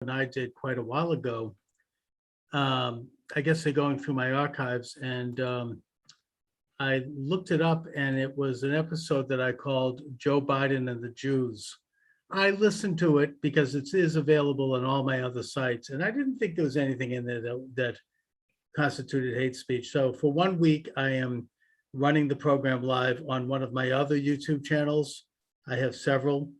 and I did quite a while ago. I guess they're going through my archives, and I looked it up, and it was an episode that I called Joe Biden and the Jews. I listened to it because it is available on all my other sites, and I didn't think there was anything in there that constituted hate speech. So for 1 week, I am running the program live on one of my other YouTube channels. I have several.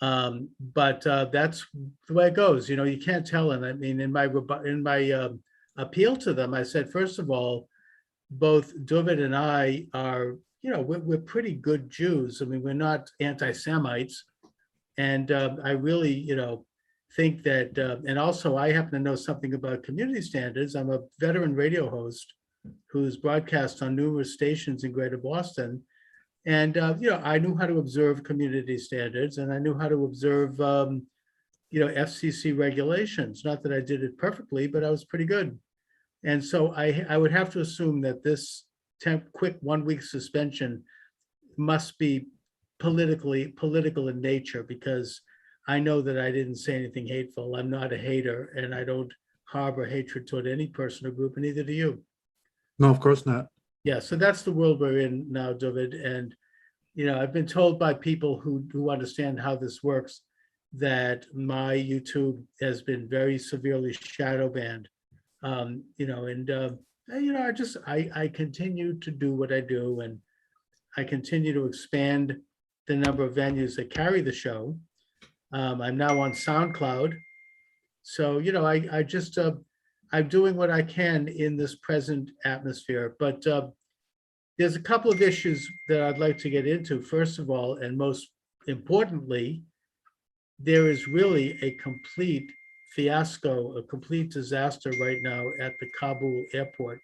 But that's the way it goes. You know, you can't tell. And I mean, in my appeal to them, I said, first of all, both Dooovid and I are, we're pretty good Jews. I mean, we're not anti-Semites. And I really, think that, and also I happen to know something about community standards. I'm a veteran radio host who's broadcast on numerous stations in Greater Boston. And, I knew how to observe community standards, and I knew how to observe, FCC regulations. Not that I did it perfectly, but I was pretty good. And so I would have to assume that this quick 1 week suspension must be political in nature, because I know that I didn't say anything hateful. I'm not a hater, and I don't harbor hatred toward any person or group, and neither do you. No, of course not. Yeah, so that's the world we're in now, Dooovid. And, I've been told by people who understand how this works that my YouTube has been very severely shadow banned. I continue to do what I do, and I continue to expand the number of venues that carry the show. I'm now on SoundCloud. So, I'm doing what I can in this present atmosphere, but there's a couple of issues that I'd like to get into. First of all, and most importantly, there is really a complete fiasco, a complete disaster right now at the Kabul airport,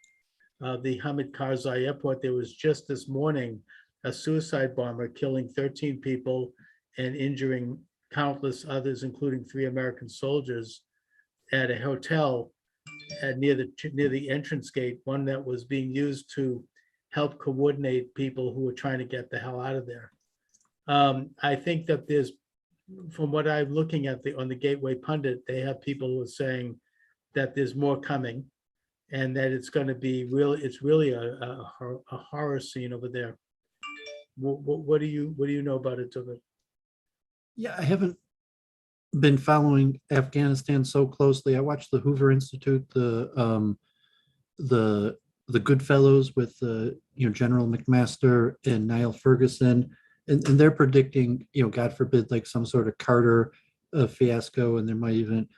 the Hamid Karzai airport. There was just this morning a suicide bomber killing 13 people and injuring countless others, including 3 American soldiers, at a hotel near the entrance gate, one that was being used to help coordinate people who were trying to get the hell out of there. I think that there's, from what I'm looking at on the Gateway Pundit, they have people who are saying that there's more coming, and that it's going to be it's really a horror scene over there. What do you know about it, Dooovid? Yeah, I haven't been following Afghanistan so closely. I watched the Hoover Institute, the Goodfellows with General McMaster and Niall Ferguson, and they're predicting, God forbid, like some sort of Carter fiasco, and there might even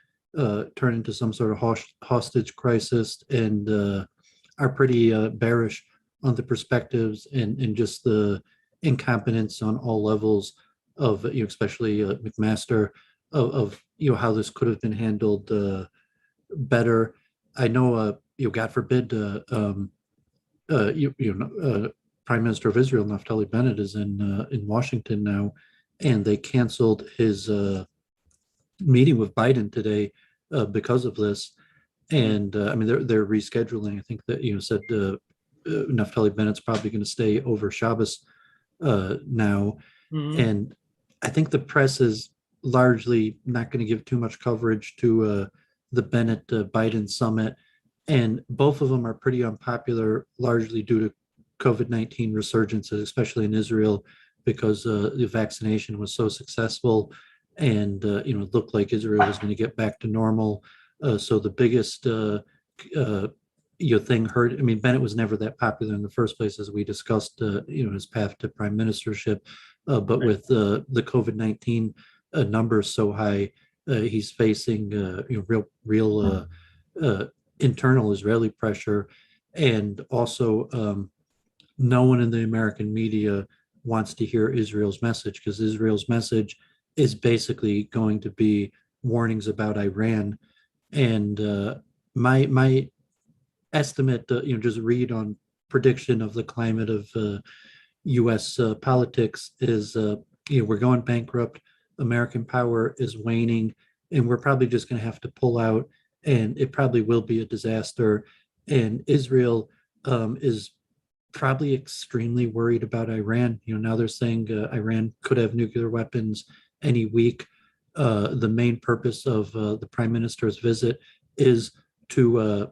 turn into some sort of hostage crisis, and are pretty bearish on the perspectives and just the incompetence on all levels of, especially McMaster, of how this could have been handled better. I know, God forbid, Prime Minister of Israel, Naftali Bennett, is in Washington now, and they canceled his meeting with Biden today because of this. And I mean, they're rescheduling. I think that said Naftali Bennett's probably going to stay over Shabbos now, and I think the press is largely not going to give too much coverage to the Bennett Biden summit, and both of them are pretty unpopular, largely due to COVID-19 resurgences, especially in Israel, because the vaccination was so successful, and it looked like Israel was going to get back to normal. So the biggest thing hurt. I mean, Bennett was never that popular in the first place, as we discussed. His path to prime ministership, but with the COVID-19 numbers so high, he's facing real internal Israeli pressure, and also no one in the American media wants to hear Israel's message, because Israel's message is basically going to be warnings about Iran. And my estimate, just read on prediction of the climate of U.S. politics is, we're going bankrupt. American power is waning, and we're probably just going to have to pull out, and it probably will be a disaster. And Israel is probably extremely worried about Iran. Now they're saying Iran could have nuclear weapons any week. the main purpose of the prime minister's visit is to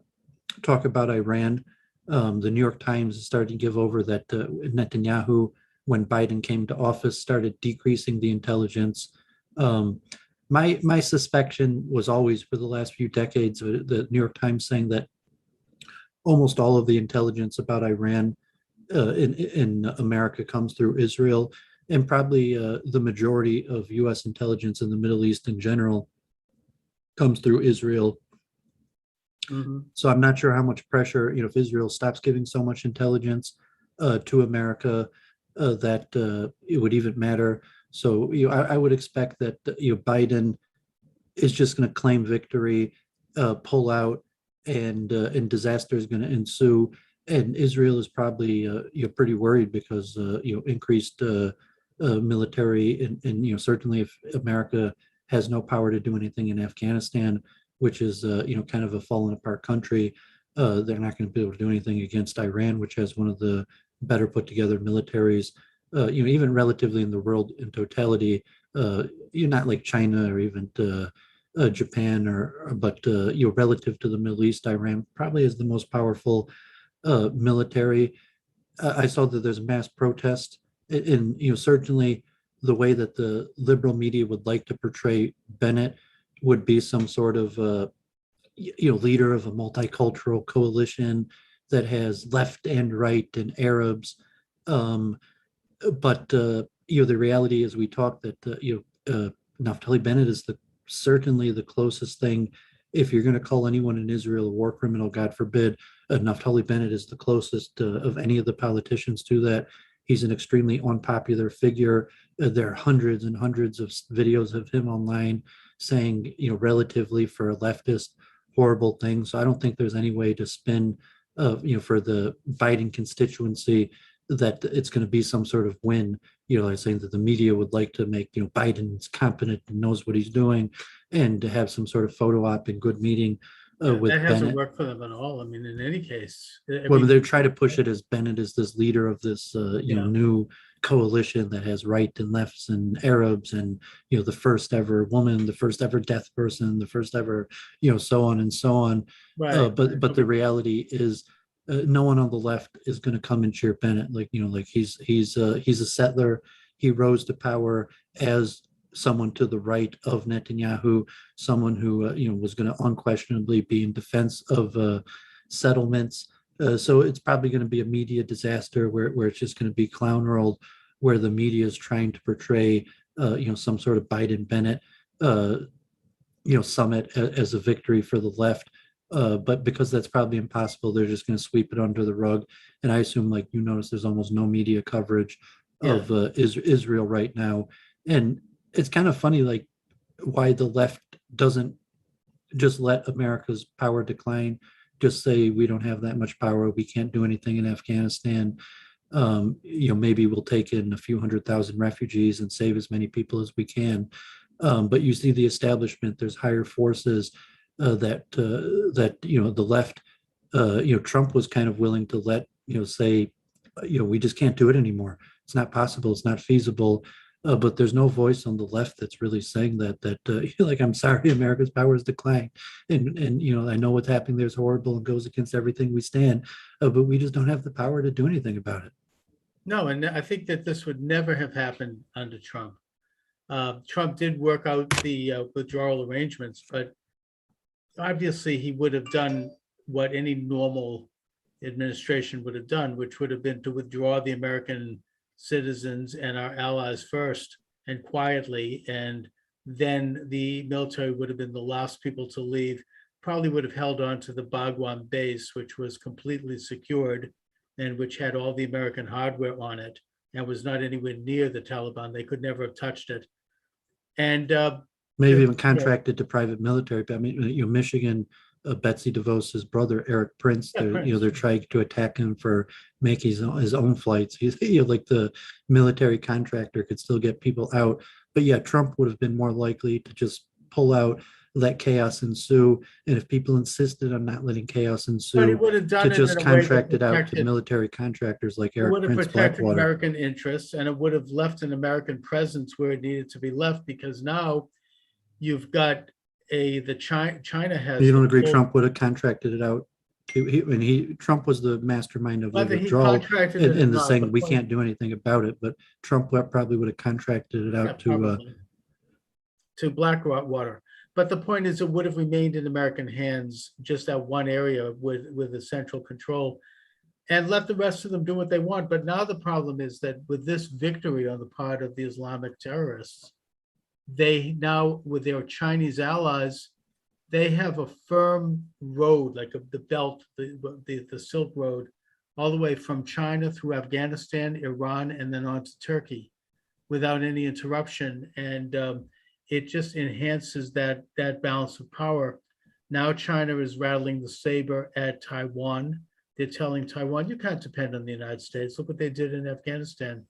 talk about Iran. The New York Times is starting to give over that Netanyahu, when Biden came to office, started decreasing the intelligence. My suspicion was always, for the last few decades, the New York Times saying that almost all of the intelligence about Iran in America comes through Israel, and probably the majority of U.S. intelligence in the Middle East in general comes through Israel. Mm-hmm. So I'm not sure how much pressure, if Israel stops giving so much intelligence to America, that it would even matter. So I would expect that Biden is just going to claim victory, pull out, and disaster is going to ensue. And Israel is probably pretty worried because increased military, and certainly if America has no power to do anything in Afghanistan, which is kind of a fallen apart country, they're not going to be able to do anything against Iran, which has one of the better put together militaries, even relatively in the world in totality. You're not like China or even Japan, but relative to the Middle East, Iran probably is the most powerful military. I saw that there's mass protest, and certainly the way that the liberal media would like to portray Bennett would be some sort of leader of a multicultural coalition that has left and right and Arabs. But the reality is, we talked that Naftali Bennett is certainly the closest thing. If you're going to call anyone in Israel a war criminal, God forbid, Naftali Bennett is the closest of any of the politicians to that. He's an extremely unpopular figure. There are hundreds and hundreds of videos of him online saying, relatively for a leftist, horrible things. So I don't think there's any way to spin, for the Biden constituency, that it's going to be some sort of win. Like saying that the media would like to make, Biden's competent and knows what he's doing, and to have some sort of photo op and good meeting with that hasn't Bennett. worked for them at all. I mean, in any case, Well, they try to push it as Bennett is this leader of this, new coalition that has right and lefts and Arabs, and the first ever woman, the first ever deaf person, the first ever, so on and so on. right. But the reality is, no one on the left is going to come and cheer Bennett. Like he's a settler. He rose to power as someone to the right of Netanyahu, someone who was going to unquestionably be in defense of settlements. So it's probably going to be a media disaster where it's just going to be clown world, where the media is trying to portray some sort of Biden Bennett summit as a victory for the left. But because that's probably impossible, they're just going to sweep it under the rug. And I assume, like you notice, there's almost no media coverage of Israel right now. And it's kind of funny, like, why the left doesn't just let America's power decline, just say we don't have that much power, we can't do anything in Afghanistan. Maybe we'll take in a few 100,000 refugees and save as many people as we can. But you see the establishment, there's higher forces that the left, Trump was kind of willing to let, say, we just can't do it anymore. It's not possible. It's not feasible. But there's no voice on the left that's really saying that like, I'm sorry, America's power has declined. And I know what's happening there is horrible and goes against everything we stand, but we just don't have the power to do anything about it. No, and I think that this would never have happened under Trump. Trump did work out the withdrawal arrangements, but obviously he would have done what any normal administration would have done, which would have been to withdraw the American citizens and our allies first and quietly, and then the military would have been the last people to leave. Probably would have held on to the Bagwan base, which was completely secured and which had all the American hardware on it and was not anywhere near the Taliban. They could never have touched it. And maybe even contracted to private military. But I mean, Michigan, Betsy DeVos's brother, Eric Prince, they're trying to attack him for making his own flights. He's like the military contractor could still get people out. But yeah, Trump would have been more likely to just pull out, let chaos ensue. And if people insisted on not letting chaos ensue, to just contract it out to military contractors like Eric Prince. It would have protected American interests, and it would have left an American presence where it needed to be left, because now You've got China has You don't the agree whole- Trump would have contracted it out? Trump was the mastermind of the whether he withdrawal contracted it or and the not, saying the we point- can't do anything about it, but Trump probably would have contracted it yeah, out probably, to Blackwater. But the point is, it would have remained in American hands, just that one area with the central control, and let the rest of them do what they want. But now the problem is that with this victory on the part of the Islamic terrorists, they now, with their Chinese allies, they have a firm road, like the belt, the Silk Road, all the way from China through Afghanistan, Iran, and then on to Turkey, without any interruption. And it just enhances that balance of power. Now China is rattling the saber at Taiwan. They're telling Taiwan, you can't depend on the United States. Look what they did in Afghanistan.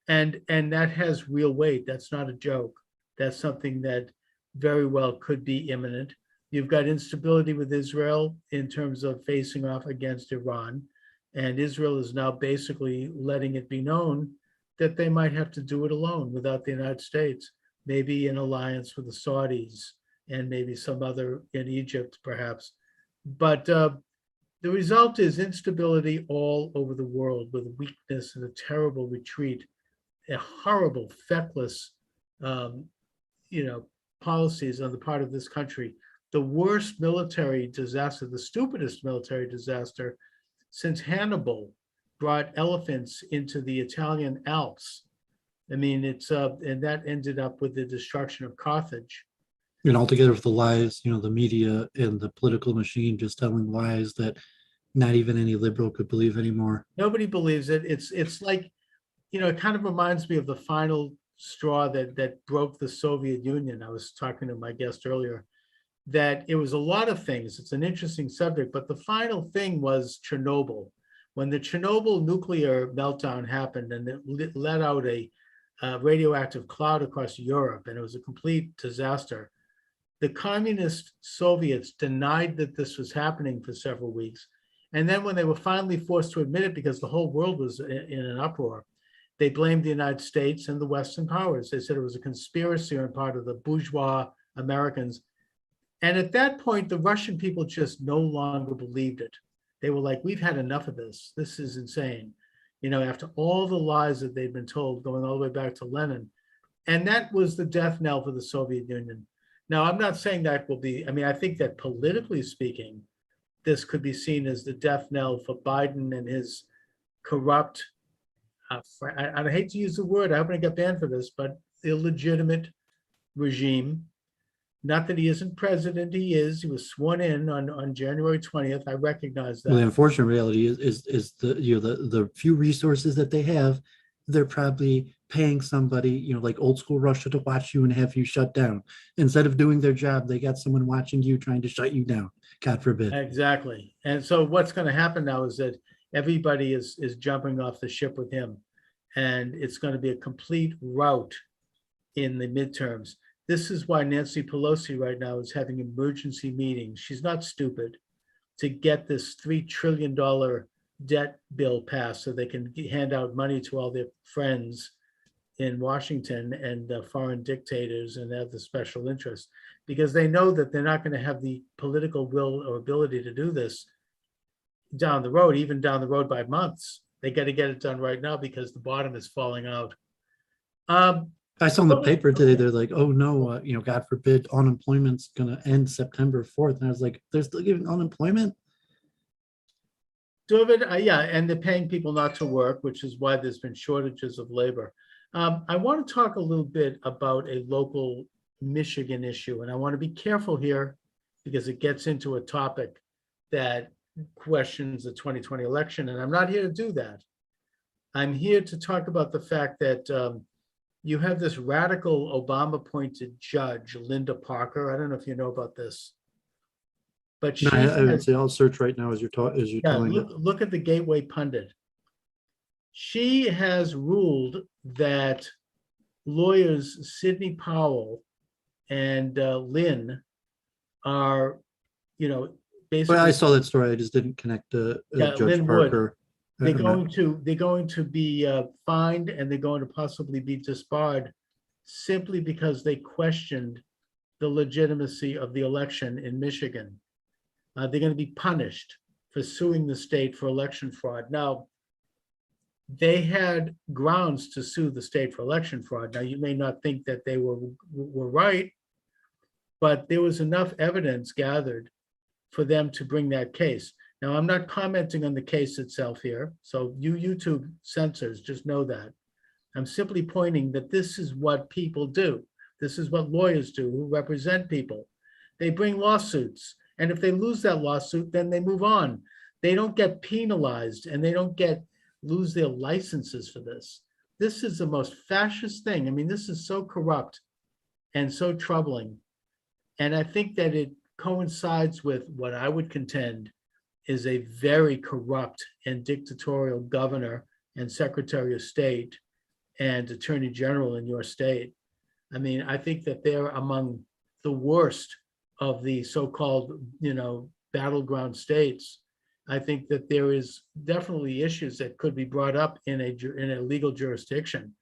And that has real weight. That's not a joke. That's something that very well could be imminent. You've got instability with Israel in terms of facing off against Iran. And Israel is now basically letting it be known that they might have to do it alone without the United States, maybe in alliance with the Saudis and maybe some other in Egypt, perhaps. But the result is instability all over the world, with weakness and a terrible retreat, a horrible, feckless, policies on the part of this country. The worst military disaster, the stupidest military disaster since Hannibal brought elephants into the Italian Alps. I mean, and that ended up with the destruction of Carthage. and altogether with the lies, the media and the political machine just telling lies that not even any liberal could believe anymore. Nobody believes it. It's like, it kind of reminds me of the final straw that broke the Soviet Union. I was talking to my guest earlier, that it was a lot of things. It's an interesting subject, but the final thing was Chernobyl. When the Chernobyl nuclear meltdown happened and it let out a radioactive cloud across Europe, and it was a complete disaster, the communist Soviets denied that this was happening for several weeks. And then when they were finally forced to admit it, because the whole world was in an uproar, they blamed the United States and the Western powers. They said it was a conspiracy on part of the bourgeois Americans. And at that point, the Russian people just no longer believed it. They were like, we've had enough of this. This is insane. After all the lies that they'd been told, going all the way back to Lenin. And that was the death knell for the Soviet Union. Now, I'm not saying that will be, I think that politically speaking, this could be seen as the death knell for Biden and his corrupt, I hate to use the word, I hope I get banned for this, but illegitimate regime. Not that he isn't president, he was sworn in on January 20th. I recognize that. Well, the unfortunate reality is the few resources that they have, they're probably paying somebody, like old school Russia, to watch you and have you shut down. Instead of doing their job, they got someone watching you trying to shut you down. God forbid. Exactly. And so what's going to happen now is that everybody is jumping off the ship with him. And it's going to be a complete rout in the midterms. This is why Nancy Pelosi right now is having emergency meetings. She's not stupid, to get this $3 trillion debt bill passed so they can hand out money to all their friends in Washington and foreign dictators and other special interests, because they know that they're not going to have the political will or ability to do this down the road, even down the road by months. They got to get it done right now because the bottom is falling out. I saw in the paper today, they're like, oh no, God forbid, unemployment's going to end September 4th. And I was like, they're still giving unemployment? Dooovid, yeah, and they're paying people not to work, which is why there's been shortages of labor. I want to talk a little bit about a local Michigan issue, and I want to be careful here because it gets into a topic that questions the 2020 election, and I'm not here to do that. I'm here to talk about the fact that you have this radical Obama-appointed judge, Linda Parker. I don't know if you know about this, but No, I would say I'll search right now as you're telling me. look at the Gateway Pundit. She has ruled that lawyers Sidney Powell and Lynn are, basically. Well, I saw that story. I just didn't connect to Judge Lynn Parker. They're going to be fined, and they're going to possibly be disbarred simply because they questioned the legitimacy of the election in Michigan. They're going to be punished for suing the state for election fraud. Now, they had grounds to sue the state for election fraud. Now, you may not think that they were right, but there was enough evidence gathered for them to bring that case. Now, I'm not commenting on the case itself here, so you YouTube censors, just know that. I'm simply pointing that this is what people do. This is what lawyers do who represent people. They bring lawsuits, and if they lose that lawsuit, then they move on. They don't get penalized, and they don't lose their licenses for this. This is the most fascist thing. I mean, this is so corrupt and so troubling. And I think that it coincides with what I would contend is a very corrupt and dictatorial governor and secretary of state and attorney general in your state. I mean, I think that they're among the worst of the so-called, battleground states. I think that there is definitely issues that could be brought up in a legal jurisdiction.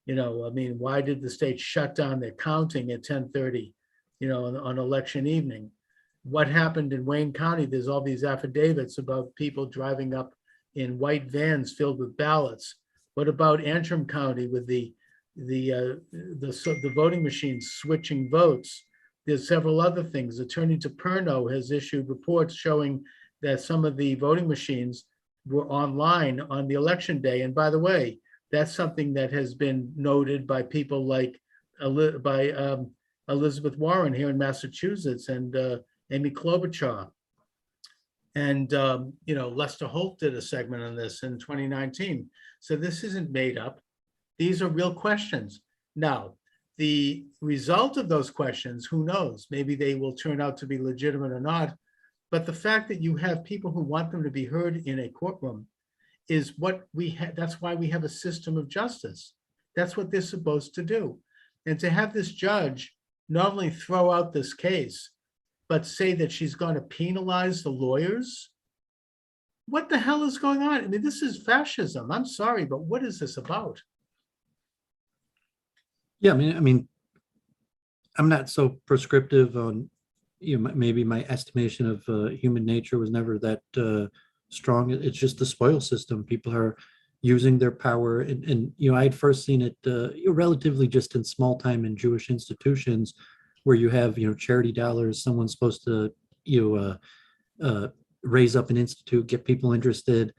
I mean, why did the state shut down their counting at 10:30, on election evening? What happened in Wayne County? There's all these affidavits about people driving up in white vans filled with ballots. What about Antrim County with the voting machines switching votes? There's several other things. Attorney DePerno has issued reports showing that some of the voting machines were online on the election day. And by the way, that's something that has been noted by people like Elizabeth Warren here in Massachusetts and Amy Klobuchar. And, Lester Holt did a segment on this in 2019. So this isn't made up. These are real questions. Now, the result of those questions, who knows? Maybe they will turn out to be legitimate or not. But the fact that you have people who want them to be heard in a courtroom is what we have. That's why we have a system of justice. That's what they're supposed to do. And to have this judge not only throw out this case, but say that she's going to penalize the lawyers. What the hell is going on? I mean, this is fascism. I'm sorry, but what is this about? Yeah, I mean, I'm not so prescriptive on, maybe my estimation of human nature was never that strong. It's just the spoil system. People are using their power, and I'd first seen it relatively just in small time in Jewish institutions, where you have charity dollars. Someone's supposed to raise up an institute, get people interested,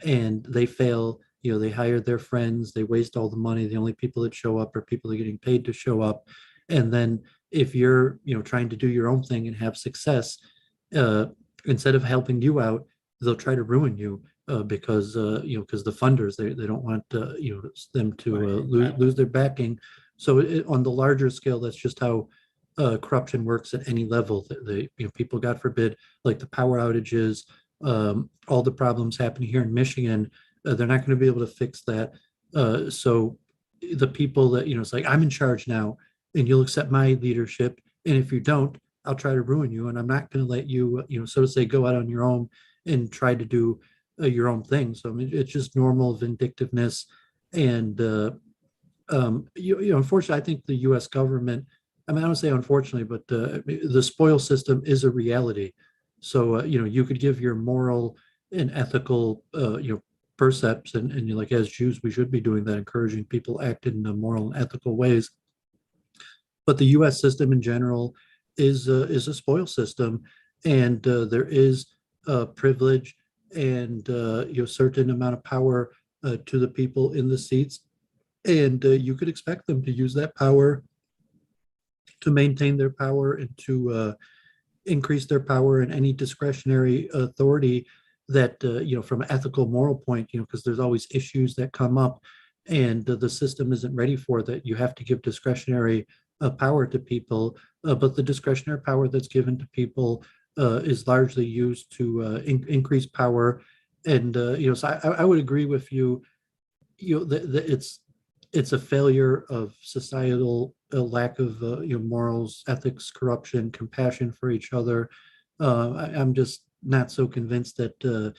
and they fail. They hire their friends, they waste all the money. The only people that show up are people that are getting paid to show up. And then if you're trying to do your own thing and have success, instead of helping you out, they'll try to ruin you because the funders, they don't want them to lose their backing. So on the larger scale, that's just how corruption works at any level. People, God forbid, like the power outages, all the problems happening here in Michigan, they're not going to be able to fix that. So the people that, it's like, I'm in charge now and you'll accept my leadership. And if you don't, I'll try to ruin you. And I'm not going to let you, so to say, go out on your own and try to do your own thing. So, I mean, it's just normal vindictiveness. And, unfortunately, I think the US government, I don't say unfortunately, but the spoil system is a reality. So, you could give your moral and ethical, percepts, and you're like, as Jews, we should be doing that, encouraging people to act in moral and ethical ways. But the U.S. system in general is a spoil system, and there is privilege and certain amount of power to the people in the seats, and you could expect them to use that power to maintain their power and to increase their power and any discretionary authority that from an ethical moral point, because there's always issues that come up and the system isn't ready for that. You have to give discretionary power to people, but the discretionary power that's given to people is largely used to increase power. And so I would agree with you. It's a failure of societal lack of morals, ethics, corruption, compassion for each other. I'm just not so convinced that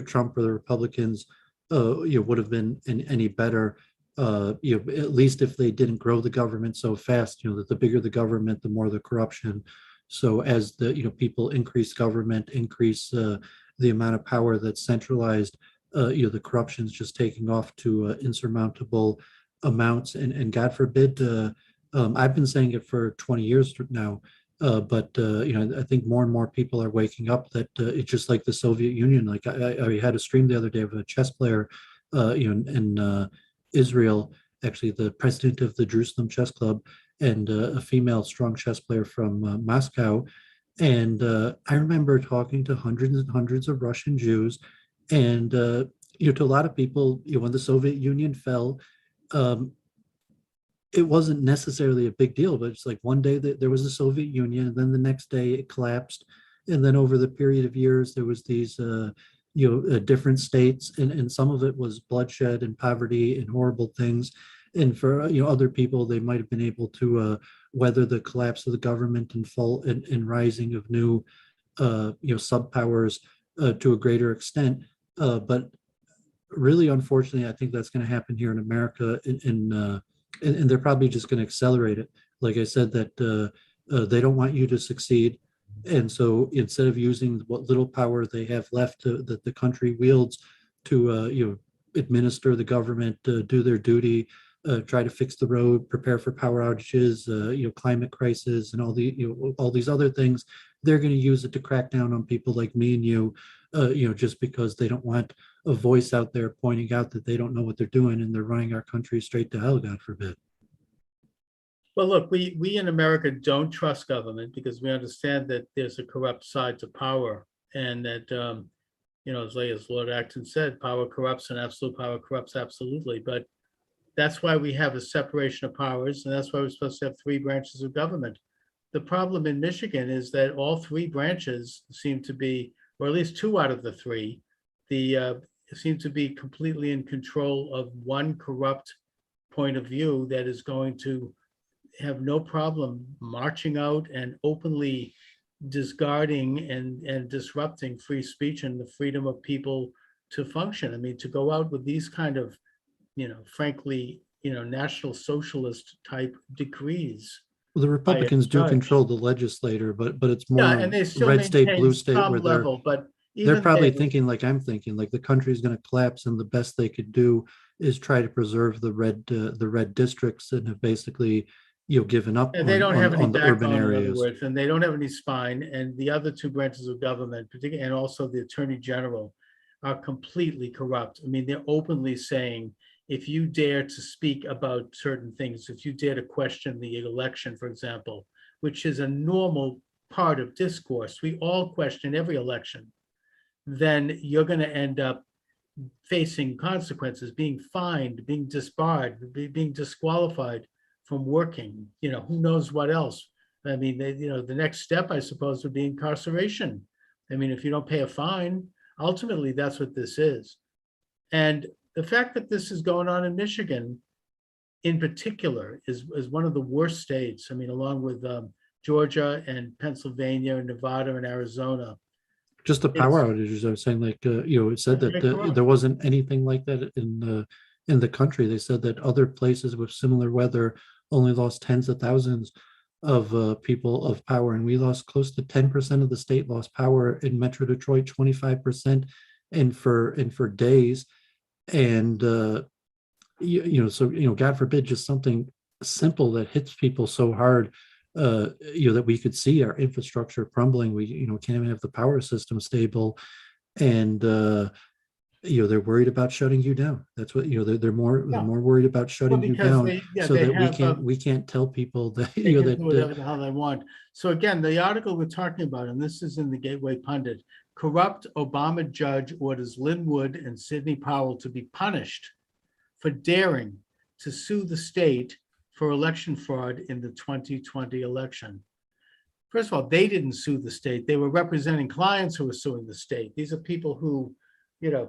Trump or the Republicans would have been any better. at least if they didn't grow the government so fast, that the bigger the government, the more the corruption. So as the, people increase government, increase the amount of power that's centralized, the corruption's just taking off to insurmountable amounts. And God forbid, I've been saying it for 20 years now, but I think more and more people are waking up that it's just like the Soviet Union. Like I had a stream the other day of a chess player, in Israel, actually the president of the Jerusalem Chess Club, and a female strong chess player from Moscow. And I remember talking to hundreds and hundreds of Russian Jews, and to a lot of people, when the Soviet Union fell, um, it wasn't necessarily a big deal, but it's like one day that there was the Soviet Union, and then the next day it collapsed, and then over the period of years there was these different states, and some of it was bloodshed and poverty and horrible things. And for other people, they might have been able to weather the collapse of the government and fall and rising of new subpowers to a greater extent. But really, unfortunately, I think that's going to happen here in America, and they're probably just going to accelerate it. Like I said, that they don't want you to succeed. And so instead of using what little power they have left that the country wields to administer the government, do their duty, try to fix the road, prepare for power outages, climate crisis, and all these other things, they're going to use it to crack down on people like me and you, just because they don't want a voice out there pointing out that they don't know what they're doing and they're running our country straight to hell, God forbid. Well, look, we in America don't trust government because we understand that there's a corrupt side to power, and that, as Lord Acton said, power corrupts and absolute power corrupts absolutely. But that's why we have a separation of powers, and that's why we're supposed to have three branches of government. The problem in Michigan is that all three branches seem to be, or at least two out of the three, seem to be completely in control of one corrupt point of view that is going to have no problem marching out and openly discarding and disrupting free speech and the freedom of people to function. I mean, to go out with these kind of, frankly, National Socialist type decrees. Well, the Republicans do control the legislature, but it's more and they still red state, maintain blue state, some where level, but they're probably they, thinking like I'm thinking, like the country's going to collapse, and the best they could do is try to preserve the red districts, and have basically given up and they don't have any on the urban backbone, in other areas. words, and they don't have any spine. And the other two branches of government, particularly, and also the Attorney General, are completely corrupt. I mean, they're openly saying, if you dare to speak about certain things, if you dare to question the election, for example, which is a normal part of discourse, we all question every election, then you're going to end up facing consequences, being fined, being disbarred, being disqualified from working, who knows what else. I mean, the next step, I suppose, would be incarceration. I mean, if you don't pay a fine, ultimately, that's what this is. And the fact that this is going on in Michigan, in particular, is one of the worst states. I mean, along with Georgia and Pennsylvania and Nevada and Arizona. Just the power outages. I was saying, like, it said that there wasn't anything like that in the country. They said that other places with similar weather only lost tens of thousands of people of power, and we lost close to 10% of the state lost power in Metro Detroit, 25%, and for days. And so God forbid, just something simple that hits people so hard, that we could see our infrastructure crumbling. We can't even have the power system stable, and they're worried about shutting you down. That's what they're more worried about shutting you down, so that we can't tell people that they can do whatever the hell they want. So again, the article we're talking about, and this is in the Gateway Pundit, corrupt Obama judge orders Lynn Wood and Sidney Powell to be punished for daring to sue the state for election fraud in the 2020 election. First of all, they didn't sue the state. They were representing clients who were suing the state. These are people who,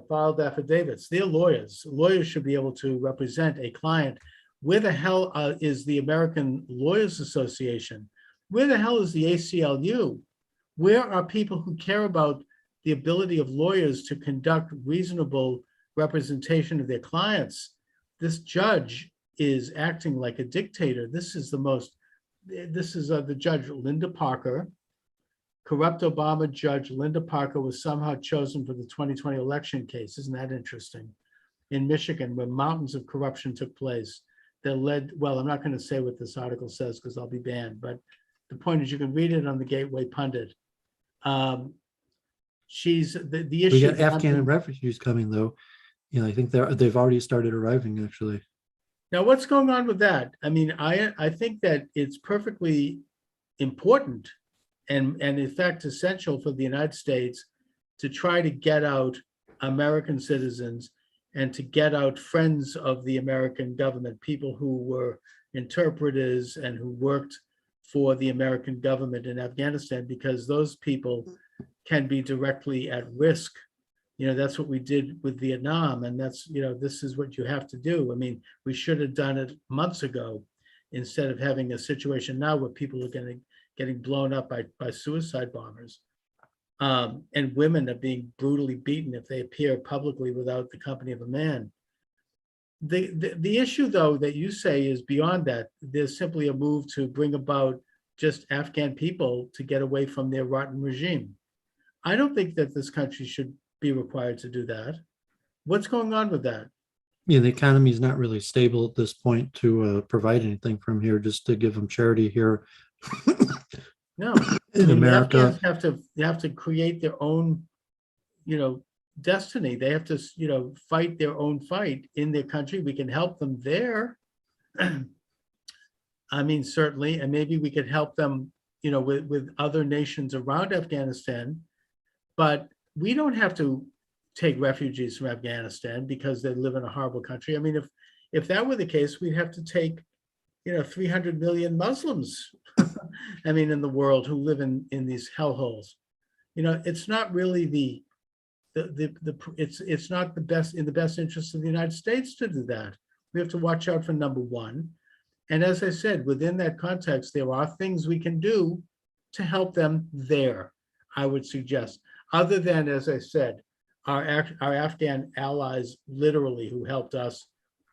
filed affidavits. They're lawyers. Lawyers should be able to represent a client. Where the hell is the American Lawyers Association? Where the hell is the ACLU? Where are people who care about the ability of lawyers to conduct reasonable representation of their clients? this judge is acting like a dictator. This is the judge, Linda Parker. Corrupt Obama judge Linda Parker was somehow chosen for the 2020 election case. Isn't that interesting? In Michigan, where mountains of corruption took place that led, well, I'm not going to say what this article says because I'll be banned, but the point is you can read it on the Gateway Pundit. She's the issue. We got Afghan refugees coming though. I think they've already started arriving actually. Now, what's going on with that? I mean, I think that it's perfectly important and in fact essential for the United States to try to get out American citizens and to get out friends of the American government, people who were interpreters and who worked for the American government in Afghanistan, because those people can be directly at risk. That's what we did with Vietnam, and that's, this is what you have to do. I mean, we should have done it months ago instead of having a situation now where people are getting blown up by suicide bombers. And women are being brutally beaten if they appear publicly without the company of a man. The issue, though, that you say is beyond that. There's simply a move to bring about just Afghan people to get away from their rotten regime. I don't think that this country should be required to do that. What's going on with that? Yeah, the economy is not really stable at this point to provide anything from here, just to give them charity here. No, in America, they have to create their own, destiny. They have to, fight their own fight in their country. We can help them there. I mean, certainly, and maybe we could help them, with other nations around Afghanistan, but we don't have to take refugees from Afghanistan because they live in a horrible country. I mean, if that were the case, we'd have to take 300 million Muslims, I mean, in the world who live in these hellholes. It's not really it's not in the best interest of the United States to do that. We have to watch out for number one. And as I said, within that context, there are things we can do to help them there, I would suggest, other than, as I said, our Afghan allies, literally, who helped us.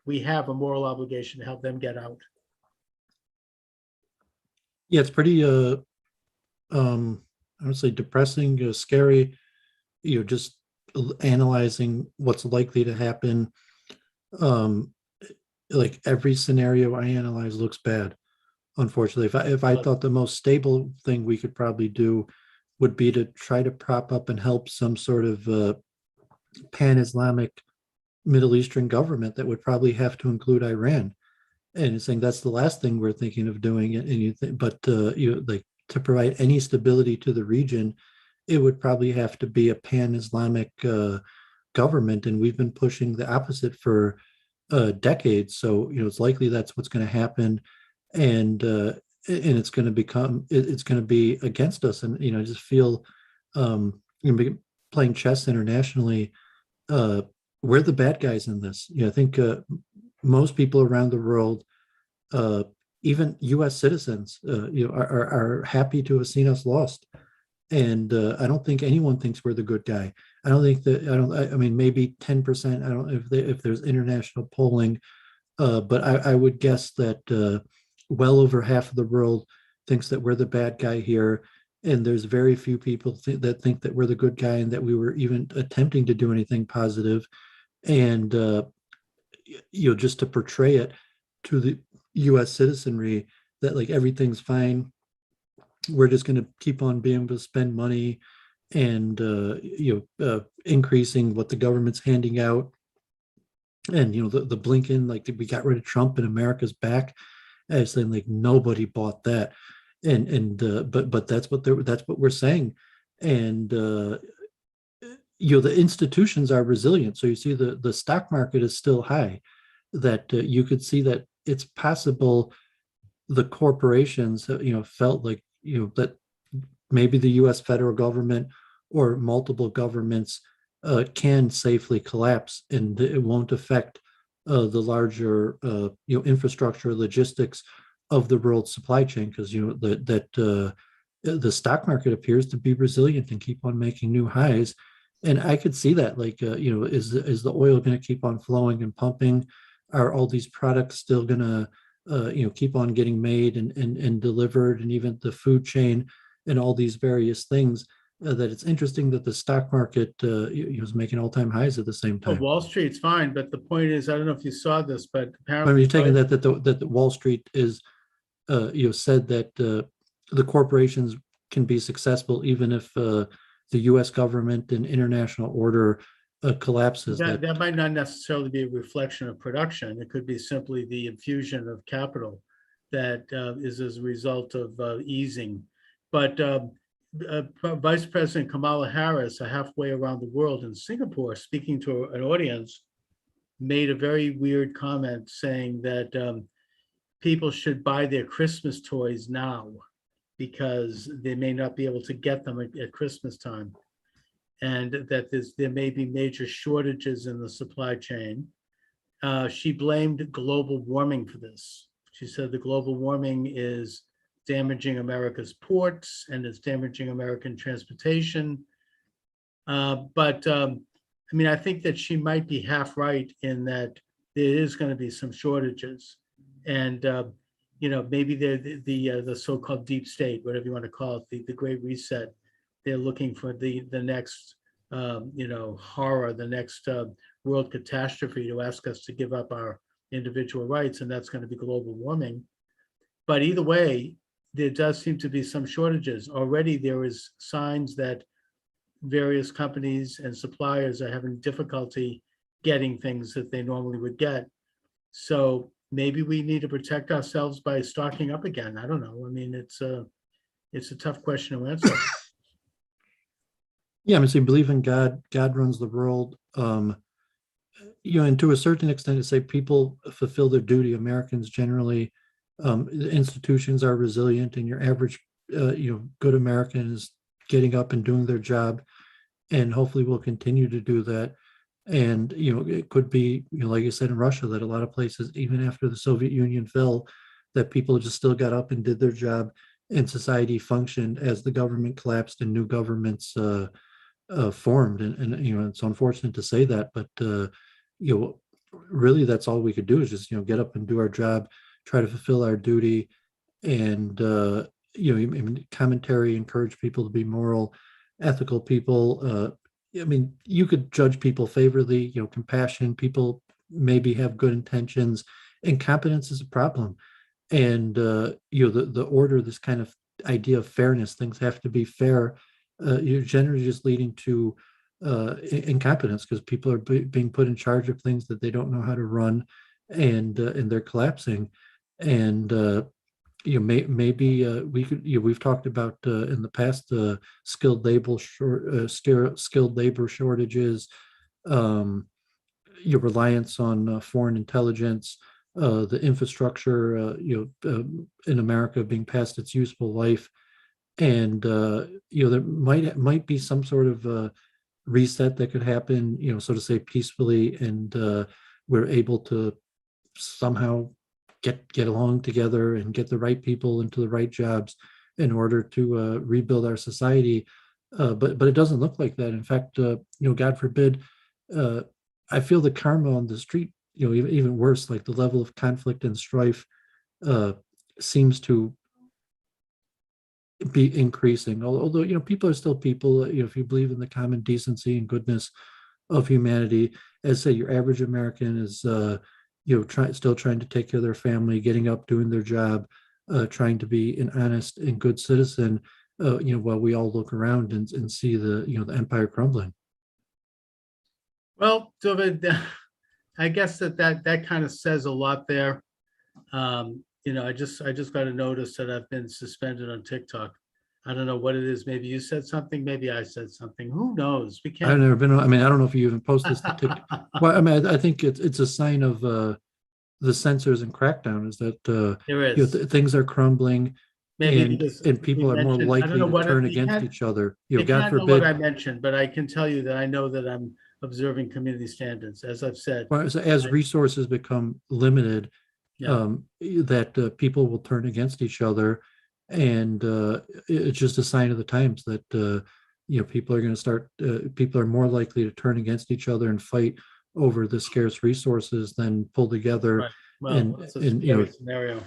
We have a moral obligation to help them get out. Yeah, it's pretty I would say depressing, scary, just analyzing what's likely to happen. Like every scenario I analyze looks bad, unfortunately. If I thought the most stable thing we could probably do would be to try to prop up and help some sort of pan-Islamic Middle Eastern government that would probably have to include Iran. And it's saying that's the last thing we're thinking of doing. And you think, but like to provide any stability to the region, it would probably have to be a pan-Islamic government. And we've been pushing the opposite for decades. So it's likely that's what's going to happen, and it's going to be against us. And I just feel playing chess internationally, we're the bad guys in this. I think most people around the world, even U.S. citizens, are happy to have seen us lost. And I don't think anyone thinks we're the good guy. I don't think that. I mean, maybe 10%. I don't know if there's international polling, but I would guess that well over half of the world thinks that we're the bad guy here. And there's very few people that think that we're the good guy and that we were even attempting to do anything positive. And just to portray it to the U.S. citizenry that like everything's fine. We're just going to keep on being able to spend money and increasing what the government's handing out. And the Blinken, like we got rid of Trump and America's back. I was saying like nobody bought that, but that's what we're saying. And the institutions are resilient. So you see the stock market is still high. That you could see that it's possible the corporations felt like that maybe the U.S. federal government or multiple governments can safely collapse, and it won't affect the larger infrastructure logistics of the world supply chain, because the stock market appears to be resilient and keep on making new highs. And I could see that, like is the oil going to keep on flowing and pumping? are all these products still going to keep on getting made and delivered, and even the food chain and all these various things, that it's interesting that the stock market was making all-time highs at the same Well, time. Wall Street's fine, but the point is, I don't know if you saw this, but I mean, apparently. you're taking that the Wall Street is said that the corporations can be successful even if the U.S. government and international order collapses. That might not necessarily be a reflection of production. It could be simply the infusion of capital that is as a result of easing. But Vice President Kamala Harris, halfway around the world in Singapore, speaking to an audience, made a very weird comment saying that people should buy their Christmas toys now because they may not be able to get them at Christmas time, and that there may be major shortages in the supply chain. She blamed global warming for this. She said the global warming is damaging America's ports and it's damaging American transportation. But I mean, I think that she might be half right in that there is going to be some shortages, and maybe the so-called deep state, whatever you want to call it, the Great Reset. They're looking for the next horror, the next world catastrophe to ask us to give up our individual rights, and that's going to be global warming. But either way, there does seem to be some shortages. Already there is signs that various companies and suppliers are having difficulty getting things that they normally would get. So maybe we need to protect ourselves by stocking up again. I don't know. I mean, it's a tough question to answer. Yeah, I mean, so you believe in God. God runs the world. And to a certain extent, to say people fulfill their duty. Americans generally, the institutions are resilient, and your average, good American is getting up and doing their job, and hopefully will continue to do that. And it could be, like you said, in Russia, that a lot of places, even after the Soviet Union fell, that people just still got up and did their job, and society functioned as the government collapsed and new governments formed. And it's unfortunate to say that, but really that's all we could do is just get up and do our job, try to fulfill our duty, and commentary, encourage people to be moral, ethical people. I mean, you could judge people favorably, compassion. People maybe have good intentions, and competence is a problem. And the order, this kind of idea of fairness, things have to be fair. You're generally just leading to incompetence, because people are being put in charge of things that they don't know how to run, and they're collapsing. And maybe we could. We've talked about in the past skilled labor shortages, your reliance on foreign intelligence, the infrastructure, in America being past its useful life, and there might be some sort of reset that could happen, so to say, peacefully, and we're able to somehow get along together and get the right people into the right jobs in order to rebuild our society. But it doesn't look like that. In fact, God forbid, I feel the karma on the street, even worse, like the level of conflict and strife seems to be increasing. Although, people are still people, if you believe in the common decency and goodness of humanity, as say your average American is, still trying to take care of their family, getting up, doing their job, trying to be an honest and good citizen, while we all look around and see the empire crumbling. Well, Dooovid, I guess that kind of says a lot there. I just got a notice that I've been suspended on TikTok. I don't know what it is. Maybe you said something. Maybe I said something. Who knows? We can't. I've never been. I mean, I don't know if you even post this to TikTok. Well, I mean, I think it's a sign of the censors and crackdown, is that There is. Things are crumbling, Maybe and people are more likely to turn against each other. God forbid. What I forbid. mentioned, but I can tell you that I know that I'm observing community standards, as I've said. As resources become limited, Yeah. that people will turn against each other, and it's just a sign of the times that people are going to start. People are more likely to turn against each other and fight over the scarce resources than pull together. Right. Well, and it's a and you know, scary scenario.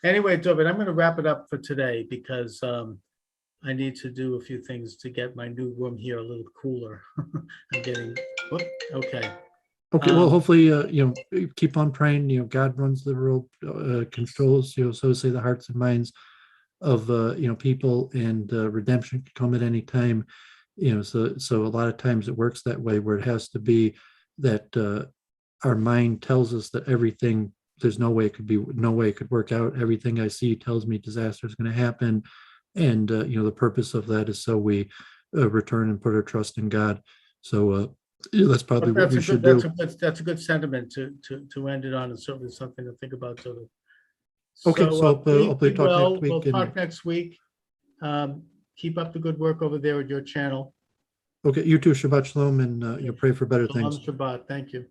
Anyway, Dooovid, I'm going to wrap it up for today because I need to do a few things to get my new room here a little cooler. I'm getting, whoop, okay. okay, well, Um, hopefully, keep on praying. God runs the world, controls, so say the hearts and minds of people, and redemption can come at any time. So a lot of times it works that way, where it has to be that our mind tells us that everything, there's no way it could be, no way it could work out. Everything I see tells me disaster is going to happen, and the purpose of that is so we return and put our trust in God. So that's probably what we should do. That's a good sentiment to end it on, and certainly something to think about. So, Okay, so be hopefully talk well. next week. We'll talk next week. Keep up the good work over there at your channel. Okay, you too. Shabbat shalom, and pray for better Shalom things. Shabbat. Thank you.